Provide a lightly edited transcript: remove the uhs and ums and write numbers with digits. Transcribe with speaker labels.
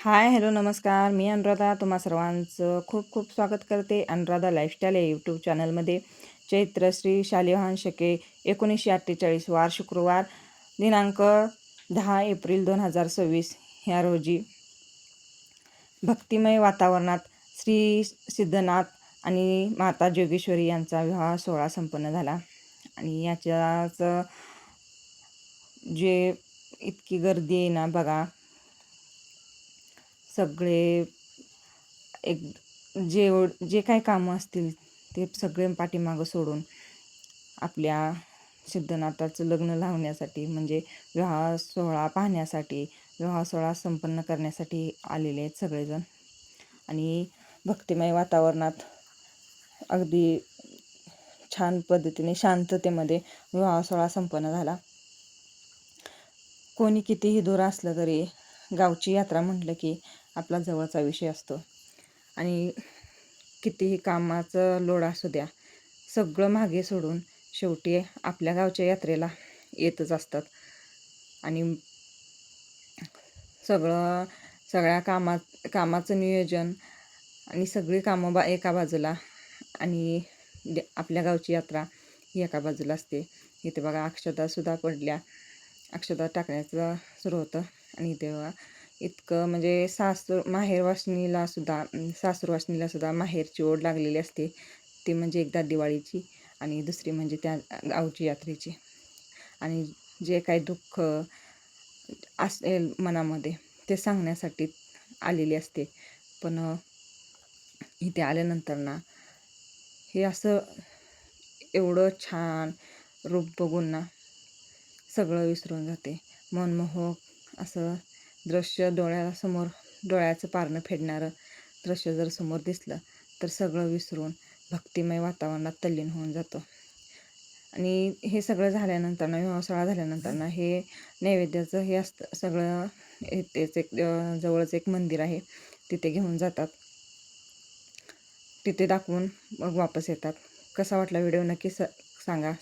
Speaker 1: Hi hello नमस्कार, मी अनुराधा तुम्हा सर्वांचं खूप खूप स्वागत करते अनुराधा लाईफस्टाईल या यूट्यूब चॅनलमध्ये. चैत्रश्री शालिवाहन शके 1948 वार शुक्रवार दिनांक 10 एप्रिल 2026 ह्या रोजी भक्तिमय वातावरणात श्री सिद्धनाथ आणि माता जोगेश्वरी यांचा विवाह सोहळा संपन्न झाला. आणि याच्याच जे इतकी गर्दी आहे ना बघा, सगळे एक जे काही कामं असतील ते सगळे पाठीमागं सोडून आपल्या सिद्धनाथाचं लग्न लावण्यासाठी, म्हणजे विवाह सोहळा पाहण्यासाठी, विवाह सोहळा संपन्न करण्यासाठी आलेले आहेत सगळेजण. आणि भक्तिमय वातावरणात अगदी छान पद्धतीने शांततेमध्ये विवाह सोहळा संपन्न झाला. कोणी कितीही दूर असलं तरी गावची यात्रा म्हटलं की आपला जवळचा विषय असतो. आणि कितीही कामाचं लोड असू द्या, सगळं मागे सोडून शेवटी आपल्या गावच्या यात्रेला येतच असतात. आणि सगळ्या कामाचं नियोजन आणि सगळी कामं एका बाजूला आणि आपल्या गावची यात्रा ही एका बाजूला असते. इथे बघा अक्षतासुद्धा पडल्या, अक्षता टाकण्याचं सुरू होतं. आणि तेव्हा इतकं म्हणजे सासूरवासनीला सुद्धा माहेरची ओढ लागलेली असते. ती म्हणजे एकदा दिवाळीची आणि दुसरी म्हणजे त्या गावची यात्रेची. आणि जे काही दुःख असेल मनामध्ये ते सांगण्यासाठी आलेली असते. पण इथे आल्यानंतर ना हे असं एवढं छान रूप बघून ना सगळं विसरून जाते. मनमोहक असं दृश्य डोळ्याचं पारणं फेडणारं दृश्य जर समोर दिसलं तर सगळं विसरून भक्तिमय वातावरणात तल्लीन होऊन जातो. आणि हे सगळं झाल्यानंतर ना, विवाह सोहळा झाल्यानंतर ना, हे नैवेद्याचं हे असतं सगळं. तेच जवळच एक मंदिर आहे, तिथे घेऊन जातात. तिथे दाखवून मग वापस येतात. कसा वाटला व्हिडिओ नक्की सांगा.